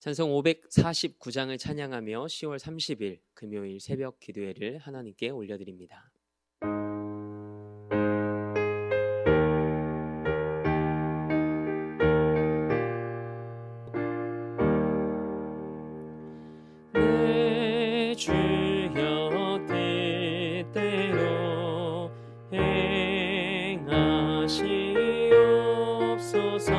찬송 549장을 찬양하며 10월 30일 금요일 새벽 기도회를 하나님께 올려드립니다. 내 주여 뜻대로 행하시옵소서.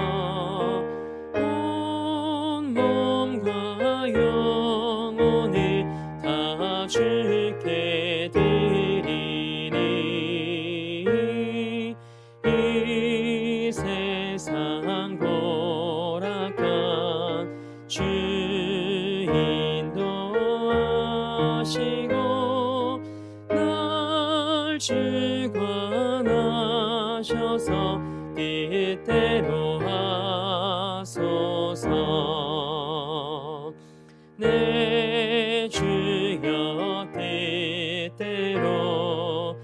주께 드리니 이 세상 고락한 주 인도하시고 날 주관하셔서 뜻대로 하소서. 내 주여 뜻대로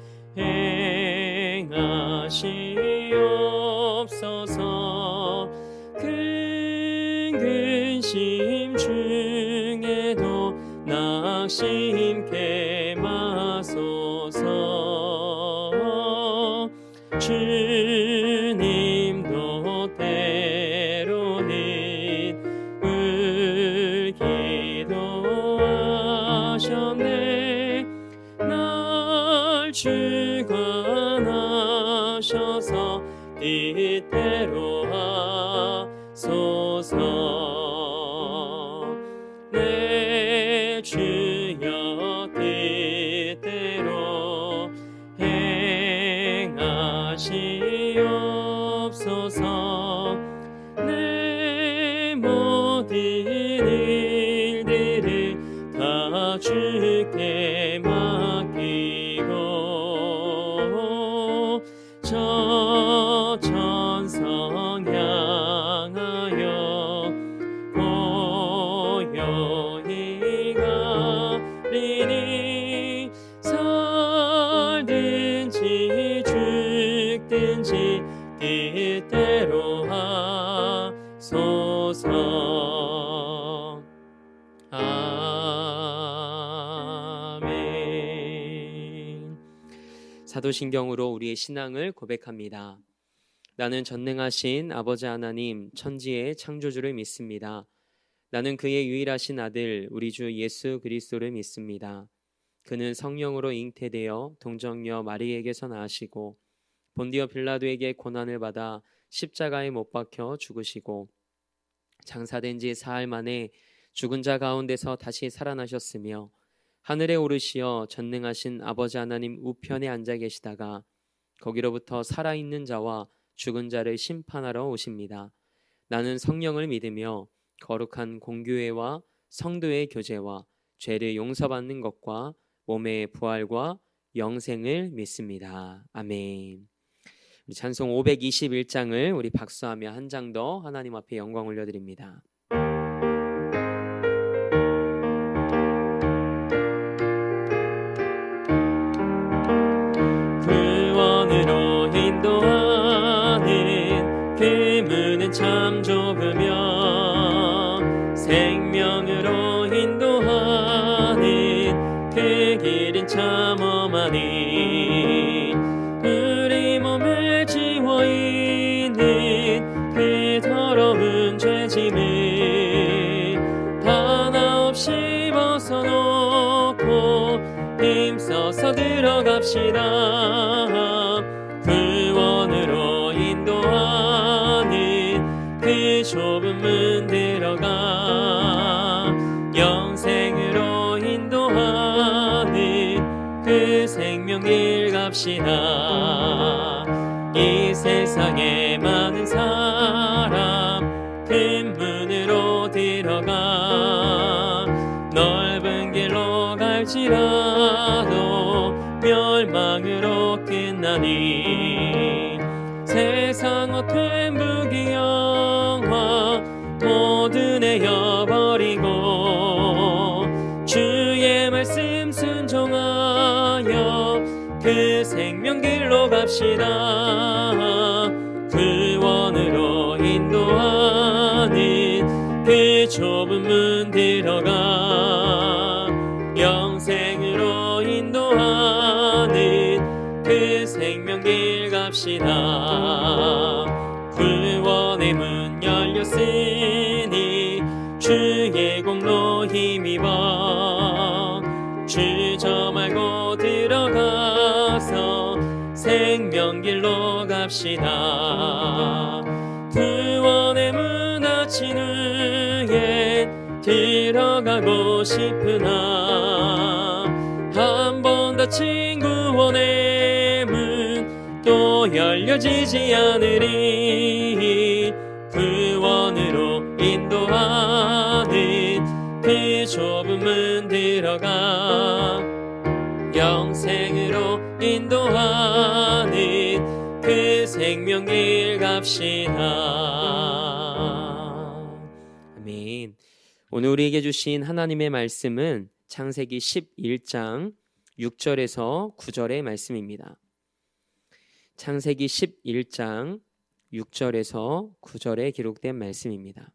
행하시옵소서. 큰 근심 중에도 낙심케 마소서. 주님도 때로는 기도하셨네. 날 주관하셔서 뜻대로 하소서. 내 주여 뜻대로 행하시옵소서. 내 모든 일들을 다 주께 맡기고 저 천성 향하여 고요히 가리니 살든지 죽든지 뜻대로 하소서. 아멘. 사도신경으로 우리의 신앙을 고백합니다. 나는 전능하신 아버지 하나님 천지의 창조주를 믿습니다. 나는 그의 유일하신 아들 우리 주 예수 그리스도를 믿습니다. 그는 성령으로 잉태되어 동정녀 마리에게서 나시고 본디오 빌라도에게 고난을 받아 십자가에 못 박혀 죽으시고 장사된 지 사흘 만에 죽은 자 가운데서 다시 살아나셨으며 하늘에 오르시어 전능하신 아버지 하나님 우편에 앉아 계시다가 거기로부터 살아있는 자와 죽은 자를 심판하러 오십니다. 나는 성령을 믿으며 거룩한 공교회와 성도의 교제와 죄를 용서받는 것과 몸의 부활과 영생을 믿습니다. 아멘. 우리 찬송 521장을 우리 박수하며 한 장 더 하나님 앞에 영광 올려드립니다. 구원으로 인도하는 그 문은 참 좁으며 생명으로 인도하는 그 길은 참 험하니 우리 몸에 지워있는 그 더러운 죄짐을 하나 없이 벗어놓고 힘써서 들어갑시다. 구원으로 인도하는 그 좁은 문 들어가 영생으로 인도하는 그 생명길 갑시다. 이 세상에 많은 사람 큰 문으로 들어가 넓은 길로 갈지라도 멸망으로 끝나니 세상 헛된 부귀영화 모두 내어버리고 주의 말씀 순종하여 그 생명길로 갑시다. 구원으로 인도하는 그 좁은 문 들어가 영생으로 인도하는 그 생명길 갑시다. 구원의 문 열렸으니 주의 공로 힘입어 주저 말고 들어가서 생명길로 갑시다. 구원의 문 닫힌 후에 들어가고 싶으나 한 번 닫힌 구원의 문 또 열려지지 않으리. 구원으로 인도하는 그 좁은 문 들어가 영생으로 인도하는 그 생명길 갑시다. 아멘. 오늘 우리에게 주신 하나님의 말씀은 창세기 11장 6절에서 9절의 말씀입니다. 창세기 11장 6절에서 9절에 기록된 말씀입니다.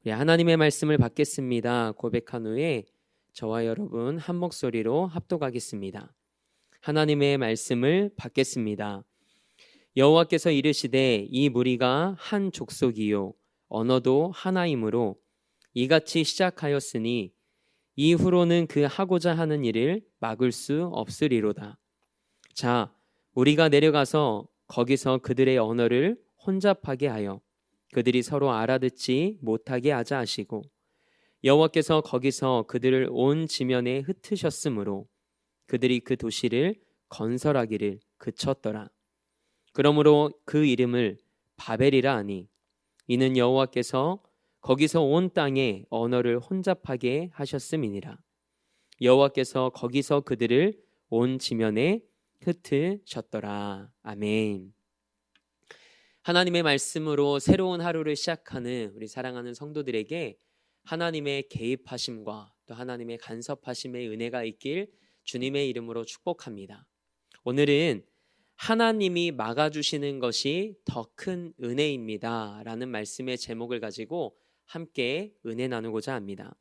우리 하나님의 말씀을 받겠습니다 고백한 후에 저와 여러분 한 목소리로 합독하겠습니다. 하나님의 말씀을 받겠습니다. 여호와께서 이르시되 이 무리가 한 족속이요 언어도 하나이므로 이같이 시작하였으니 이후로는 그 하고자 하는 일을 막을 수 없으리로다. 자, 우리가 내려가서 거기서 그들의 언어를 혼잡하게 하여 그들이 서로 알아듣지 못하게 하자 하시고 여호와께서 거기서 그들을 온 지면에 흩으셨으므로 그들이 그 도시를 건설하기를 그쳤더라. 그러므로 그 이름을 바벨이라 하니 이는 여호와께서 거기서 온 땅에 언어를 혼잡하게 하셨음이니라. 여호와께서 거기서 그들을 온 지면에 흩으셨더라. 아멘. 하나님의 말씀으로 새로운 하루를 시작하는 우리 사랑하는 성도들에게 하나님의 개입하심과 또 하나님의 간섭하심의 은혜가 있길 주님의 이름으로 축복합니다. 오늘은 하나님이 막아주시는 것이 더 큰 은혜입니다 라는 말씀의 제목을 가지고 함께 은혜 나누고자 합니다.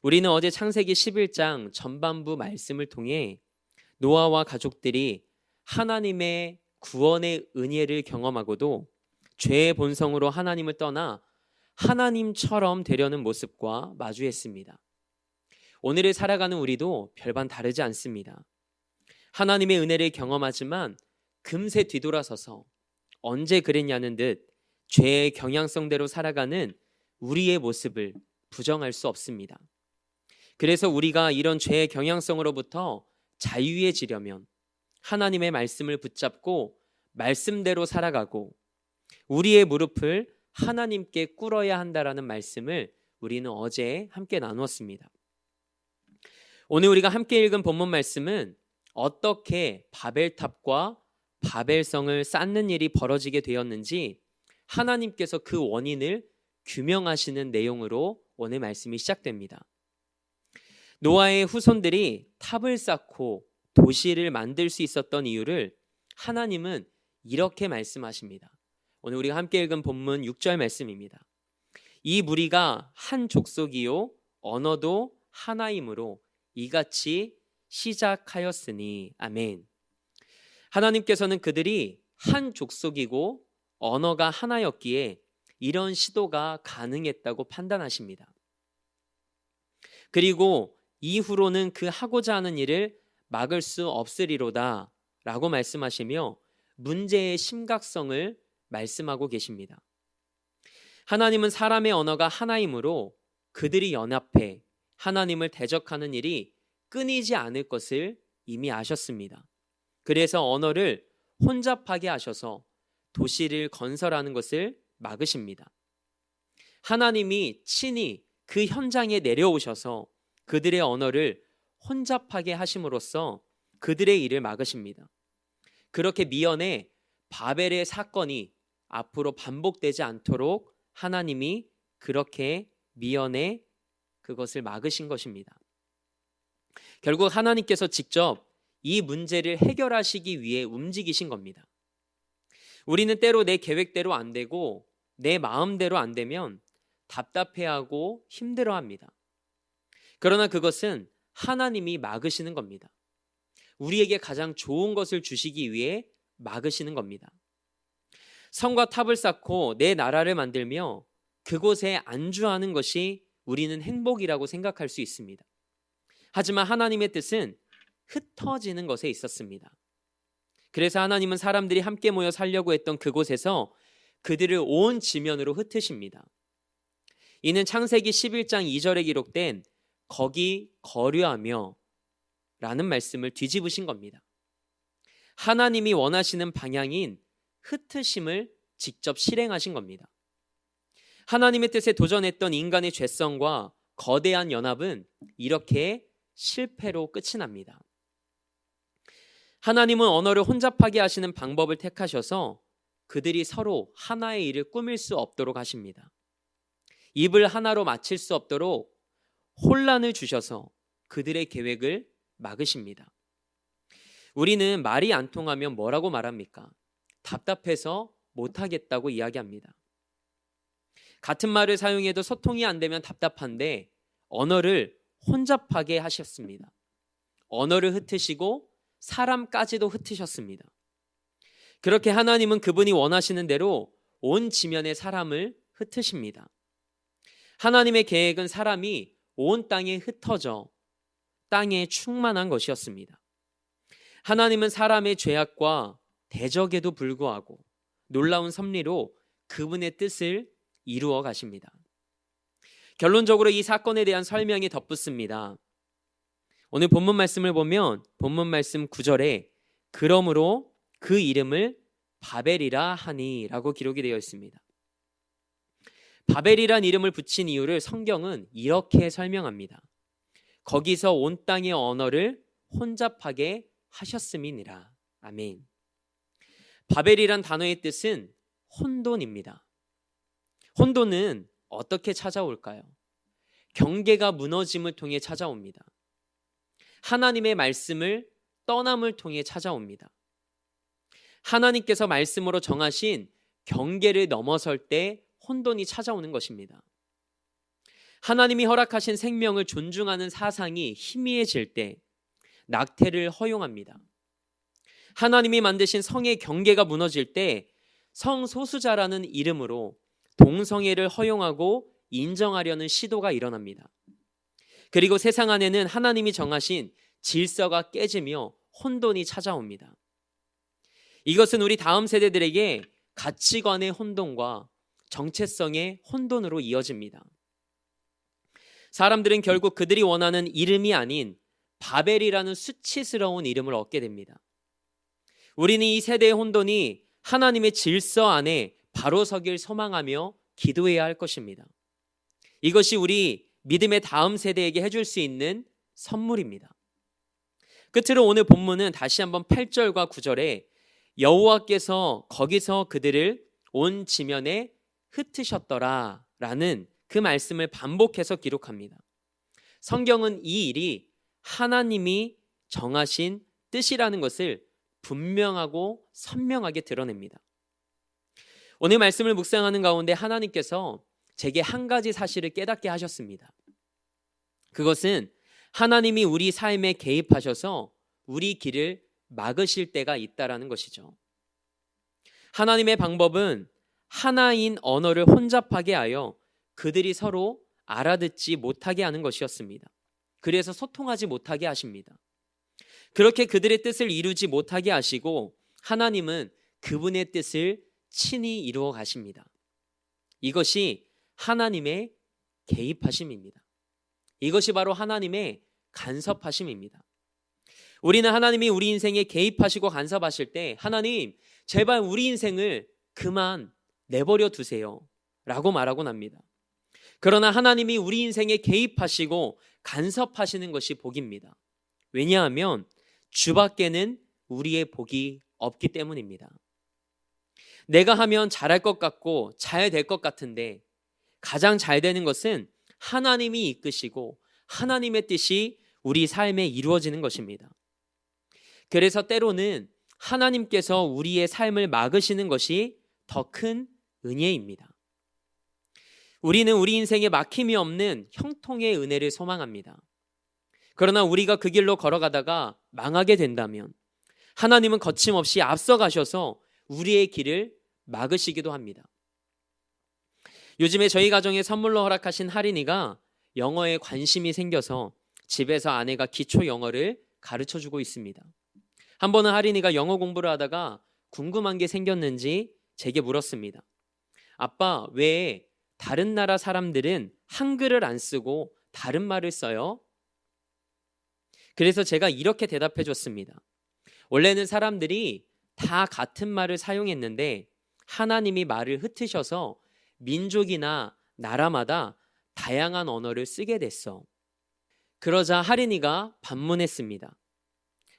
우리는 어제 창세기 11장 전반부 말씀을 통해 노아와 가족들이 하나님의 구원의 은혜를 경험하고도 죄의 본성으로 하나님을 떠나 하나님처럼 되려는 모습과 마주했습니다. 오늘을 살아가는 우리도 별반 다르지 않습니다. 하나님의 은혜를 경험하지만 금세 뒤돌아서서 언제 그랬냐는 듯 죄의 경향성대로 살아가는 우리의 모습을 부정할 수 없습니다. 그래서 우리가 이런 죄의 경향성으로부터 자유해지려면 하나님의 말씀을 붙잡고 말씀대로 살아가고 우리의 무릎을 하나님께 꿇어야 한다라는 말씀을 우리는 어제 함께 나누었습니다. 오늘 우리가 함께 읽은 본문 말씀은 어떻게 바벨탑과 바벨성을 쌓는 일이 벌어지게 되었는지 하나님께서 그 원인을 규명하시는 내용으로 오늘 말씀이 시작됩니다. 노아의 후손들이 탑을 쌓고 도시를 만들 수 있었던 이유를 하나님은 이렇게 말씀하십니다. 오늘 우리가 함께 읽은 본문 6절 말씀입니다. 이 무리가 한 족속이요 언어도 하나이므로 이같이 시작하였으니. 아멘. 하나님께서는 그들이 한 족속이고 언어가 하나였기에 이런 시도가 가능했다고 판단하십니다. 그리고 이후로는 그 하고자 하는 일을 막을 수 없으리로다 라고 말씀하시며 문제의 심각성을 말씀하고 계십니다. 하나님은 사람의 언어가 하나이므로 그들이 연합해 하나님을 대적하는 일이 끊이지 않을 것을 이미 아셨습니다. 그래서 언어를 혼잡하게 하셔서 도시를 건설하는 것을 막으십니다. 하나님이 친히 그 현장에 내려오셔서 그들의 언어를 혼잡하게 하심으로써 그들의 일을 막으십니다. 그렇게 미연에 바벨의 사건이 앞으로 반복되지 않도록 하나님이 그렇게 미연에 그것을 막으신 것입니다. 결국 하나님께서 직접 이 문제를 해결하시기 위해 움직이신 겁니다. 우리는 때로 내 계획대로 안 되고 내 마음대로 안 되면 답답해하고 힘들어합니다. 그러나 그것은 하나님이 막으시는 겁니다. 우리에게 가장 좋은 것을 주시기 위해 막으시는 겁니다. 성과 탑을 쌓고 내 나라를 만들며 그곳에 안주하는 것이 우리는 행복이라고 생각할 수 있습니다. 하지만 하나님의 뜻은 흩어지는 것에 있었습니다. 그래서 하나님은 사람들이 함께 모여 살려고 했던 그곳에서 그들을 온 지면으로 흩으십니다. 이는 창세기 11장 2절에 기록된 거기 거류하며 라는 말씀을 뒤집으신 겁니다. 하나님이 원하시는 방향인 흩으심을 직접 실행하신 겁니다. 하나님의 뜻에 도전했던 인간의 죄성과 거대한 연합은 이렇게 실패로 끝이 납니다. 하나님은 언어를 혼잡하게 하시는 방법을 택하셔서 그들이 서로 하나의 일을 꾸밀 수 없도록 하십니다. 입을 하나로 맞출 수 없도록 혼란을 주셔서 그들의 계획을 막으십니다. 우리는 말이 안 통하면 뭐라고 말합니까? 답답해서 못하겠다고 이야기합니다. 같은 말을 사용해도 소통이 안 되면 답답한데 언어를 혼잡하게 하셨습니다. 언어를 흩으시고 사람까지도 흩으셨습니다. 그렇게 하나님은 그분이 원하시는 대로 온 지면의 사람을 흩으십니다. 하나님의 계획은 사람이 온 땅에 흩어져 땅에 충만한 것이었습니다. 하나님은 사람의 죄악과 대적에도 불구하고 놀라운 섭리로 그분의 뜻을 이루어 가십니다. 결론적으로 이 사건에 대한 설명이 덧붙습니다. 오늘 본문 말씀을 보면 본문 말씀 9절에 그러므로 그 이름을 바벨이라 하니 라고 기록이 되어 있습니다. 바벨이란 이름을 붙인 이유를 성경은 이렇게 설명합니다. 거기서 온 땅의 언어를 혼잡하게 하셨음이니라. 아멘. 바벨이란 단어의 뜻은 혼돈입니다. 혼돈은 어떻게 찾아올까요? 경계가 무너짐을 통해 찾아옵니다. 하나님의 말씀을 떠남을 통해 찾아옵니다. 하나님께서 말씀으로 정하신 경계를 넘어설 때 혼돈이 찾아오는 것입니다. 하나님이 허락하신 생명을 존중하는 사상이 희미해질 때 낙태를 허용합니다. 하나님이 만드신 성의 경계가 무너질 때 성소수자라는 이름으로 동성애를 허용하고 인정하려는 시도가 일어납니다. 그리고 세상 안에는 하나님이 정하신 질서가 깨지며 혼돈이 찾아옵니다. 이것은 우리 다음 세대들에게 가치관의 혼돈과 정체성의 혼돈으로 이어집니다. 사람들은 결국 그들이 원하는 이름이 아닌 바벨이라는 수치스러운 이름을 얻게 됩니다. 우리는 이 세대의 혼돈이 하나님의 질서 안에 바로 서길 소망하며 기도해야 할 것입니다. 이것이 우리 믿음의 다음 세대에게 해줄 수 있는 선물입니다. 끝으로 오늘 본문은 다시 한번 8절과 9절에 여호와께서 거기서 그들을 온 지면에 흩으셨더라 라는 그 말씀을 반복해서 기록합니다. 성경은 이 일이 하나님이 정하신 뜻이라는 것을 분명하고 선명하게 드러냅니다. 오늘 말씀을 묵상하는 가운데 하나님께서 제게 한 가지 사실을 깨닫게 하셨습니다. 그것은 하나님이 우리 삶에 개입하셔서 우리 길을 막으실 때가 있다라는 것이죠. 하나님의 방법은 하나인 언어를 혼잡하게 하여 그들이 서로 알아듣지 못하게 하는 것이었습니다. 그래서 소통하지 못하게 하십니다. 그렇게 그들의 뜻을 이루지 못하게 하시고 하나님은 그분의 뜻을 친히 이루어 가십니다. 이것이 하나님의 개입하심입니다. 이것이 바로 하나님의 간섭하심입니다. 우리는 하나님이 우리 인생에 개입하시고 간섭하실 때 하나님 제발 우리 인생을 그만 내버려 두세요 라고 말하곤 합니다. 그러나 하나님이 우리 인생에 개입하시고 간섭하시는 것이 복입니다. 왜냐하면 주밖에는 우리의 복이 없기 때문입니다. 내가 하면 잘할 것 같고 잘 될 것 같은데 가장 잘 되는 것은 하나님이 이끄시고 하나님의 뜻이 우리 삶에 이루어지는 것입니다. 그래서 때로는 하나님께서 우리의 삶을 막으시는 것이 더 큰 은혜입니다. 우리는 우리 인생에 막힘이 없는 형통의 은혜를 소망합니다. 그러나 우리가 그 길로 걸어가다가 망하게 된다면 하나님은 거침없이 앞서가셔서 우리의 길을 막으시기도 합니다. 요즘에 저희 가정에 선물로 허락하신 할인이가 영어에 관심이 생겨서 집에서 아내가 기초 영어를 가르쳐주고 있습니다. 한 번은 할인이가 영어 공부를 하다가 궁금한 게 생겼는지 제게 물었습니다. 아빠, 왜 다른 나라 사람들은 한글을 안 쓰고 다른 말을 써요? 그래서 제가 이렇게 대답해 줬습니다. 원래는 사람들이 다 같은 말을 사용했는데 하나님이 말을 흩으셔서 민족이나 나라마다 다양한 언어를 쓰게 됐어. 그러자 할인이가 반문했습니다.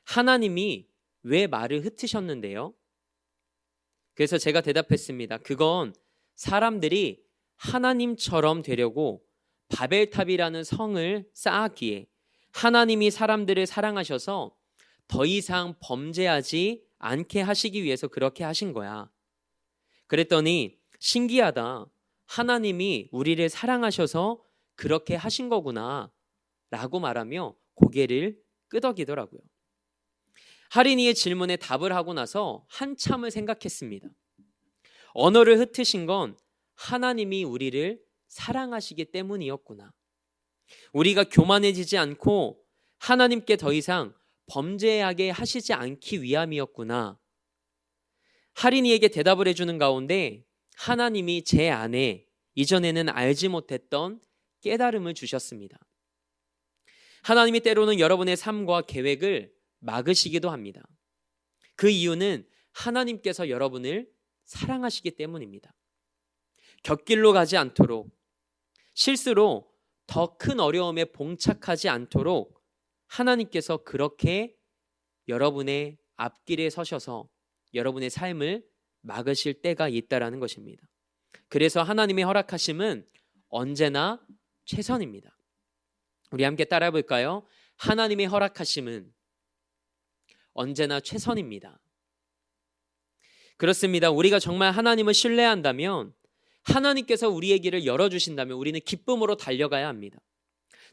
하나님이 왜 말을 흩으셨는데요? 그래서 제가 대답했습니다. 그건 사람들이 하나님처럼 되려고 바벨탑이라는 성을 쌓았기에 하나님이 사람들을 사랑하셔서 더 이상 범죄하지 않게 하시기 위해서 그렇게 하신 거야. 그랬더니 신기하다. 하나님이 우리를 사랑하셔서 그렇게 하신 거구나 라고 말하며 고개를 끄덕이더라고요. 할인이의 질문에 답을 하고 나서 한참을 생각했습니다. 언어를 흩으신 건 하나님이 우리를 사랑하시기 때문이었구나. 우리가 교만해지지 않고 하나님께 더 이상 범죄하게 하시지 않기 위함이었구나. 할인이에게 대답을 해주는 가운데 하나님이 제 안에 이전에는 알지 못했던 깨달음을 주셨습니다. 하나님이 때로는 여러분의 삶과 계획을 막으시기도 합니다. 그 이유는 하나님께서 여러분을 사랑하시기 때문입니다. 곁길로 가지 않도록, 실수로 더 큰 어려움에 봉착하지 않도록 하나님께서 그렇게 여러분의 앞길에 서셔서 여러분의 삶을 막으실 때가 있다라는 것입니다. 그래서 하나님의 허락하심은 언제나 최선입니다. 우리 함께 따라해 볼까요? 하나님의 허락하심은 언제나 최선입니다. 그렇습니다. 우리가 정말 하나님을 신뢰한다면, 하나님께서 우리의 길을 열어주신다면 우리는 기쁨으로 달려가야 합니다.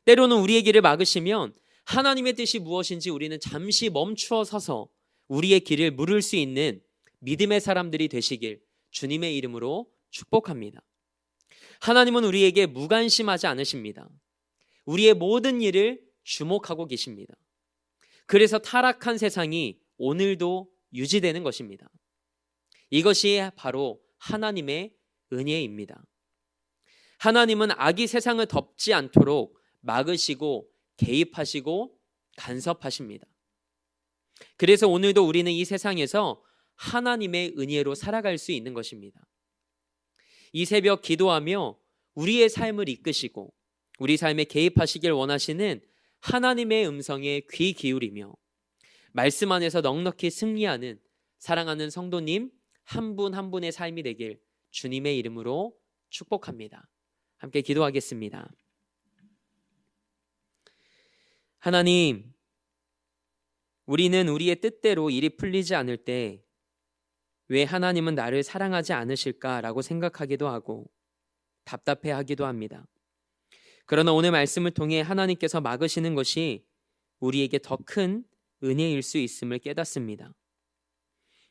때로는 우리의 길을 막으시면 하나님의 뜻이 무엇인지 우리는 잠시 멈추어 서서 우리의 길을 물을 수 있는 믿음의 사람들이 되시길 주님의 이름으로 축복합니다. 하나님은 우리에게 무관심하지 않으십니다. 우리의 모든 일을 주목하고 계십니다. 그래서 타락한 세상이 오늘도 유지되는 것입니다. 이것이 바로 하나님의 은혜입니다. 하나님은 악이 세상을 덮지 않도록 막으시고 개입하시고 간섭하십니다. 그래서 오늘도 우리는 이 세상에서 하나님의 은혜로 살아갈 수 있는 것입니다. 이 새벽 기도하며 우리의 삶을 이끄시고 우리 삶에 개입하시길 원하시는 하나님의 음성에 귀 기울이며 말씀 안에서 넉넉히 승리하는 사랑하는 성도님 한 분 한 분의 삶이 되길 주님의 이름으로 축복합니다. 함께 기도하겠습니다. 하나님, 우리는 우리의 뜻대로 일이 풀리지 않을 때 왜 하나님은 나를 사랑하지 않으실까라고 생각하기도 하고 답답해하기도 합니다. 그러나 오늘 말씀을 통해 하나님께서 막으시는 것이 우리에게 더 큰 은혜일 수 있음을 깨닫습니다.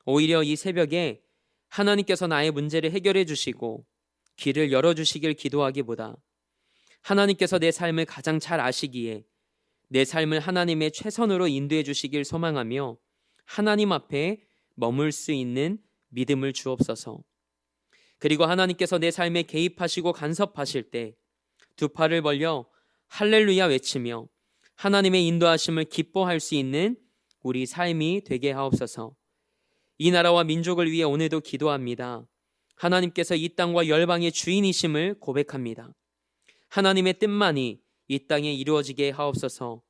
오히려 이 새벽에 하나님께서 나의 문제를 해결해 주시고 길을 열어주시길 기도하기보다 하나님께서 내 삶을 가장 잘 아시기에 내 삶을 하나님의 최선으로 인도해 주시길 소망하며 하나님 앞에 머물 수 있는 믿음을 주옵소서. 그리고 하나님께서 내 삶에 개입하시고 간섭하실 때 두 팔을 벌려 할렐루야 외치며 하나님의 인도하심을 기뻐할 수 있는 우리 삶이 되게 하옵소서. 이 나라와 민족을 위해 오늘도 기도합니다. 하나님께서 이 땅과 열방의 주인이심을 고백합니다. 하나님의 뜻만이 이 땅에 이루어지게 하옵소서.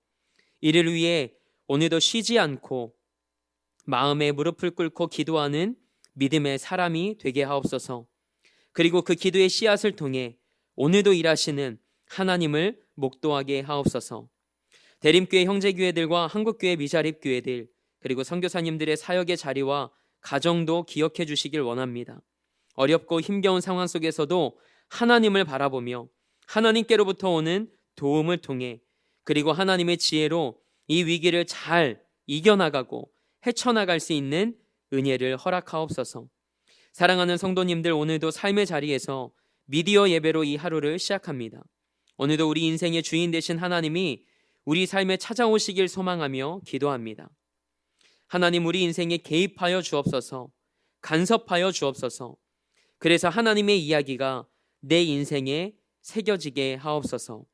이를 위해 오늘도 쉬지 않고 마음에 무릎을 꿇고 기도하는 믿음의 사람이 되게 하옵소서. 그리고 그 기도의 씨앗을 통해 오늘도 일하시는 하나님을 목도하게 하옵소서. 대림교회 형제교회들과 한국교회 미자립교회들 그리고 선교사님들의 사역의 자리와 가정도 기억해 주시길 원합니다. 어렵고 힘겨운 상황 속에서도 하나님을 바라보며 하나님께로부터 오는 도움을 통해 그리고 하나님의 지혜로 이 위기를 잘 이겨나가고 헤쳐나갈 수 있는 은혜를 허락하옵소서. 사랑하는 성도님들, 오늘도 삶의 자리에서 미디어 예배로 이 하루를 시작합니다. 오늘도 우리 인생의 주인 되신 하나님이 우리 삶에 찾아오시길 소망하며 기도합니다. 하나님, 우리 인생에 개입하여 주옵소서. 간섭하여 주옵소서. 그래서 하나님의 이야기가 내 인생에 새겨지게 하옵소서.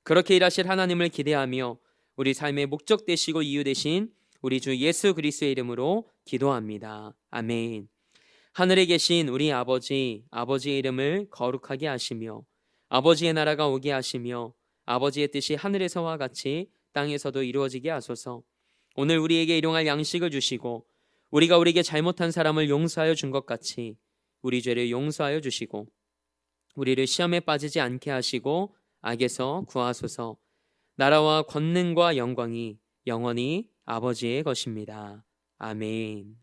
그렇게 일하실 하나님을 기대하며 우리 삶의 목적 되시고 이유 되신 우리 주 예수 그리스도의 이름으로 기도합니다. 아멘. 하늘에 계신 우리 아버지의 이름을 거룩하게 하시며 아버지의 나라가 오게 하시며 아버지의 뜻이 하늘에서와 같이 땅에서도 이루어지게 하소서. 오늘 우리에게 일용할 양식을 주시고 우리가 우리에게 잘못한 사람을 용서하여 준 것 같이 우리 죄를 용서하여 주시고 우리를 시험에 빠지지 않게 하시고 악에서 구하소서. 나라와 권능과 영광이 영원히 아버지의 것입니다. 아멘.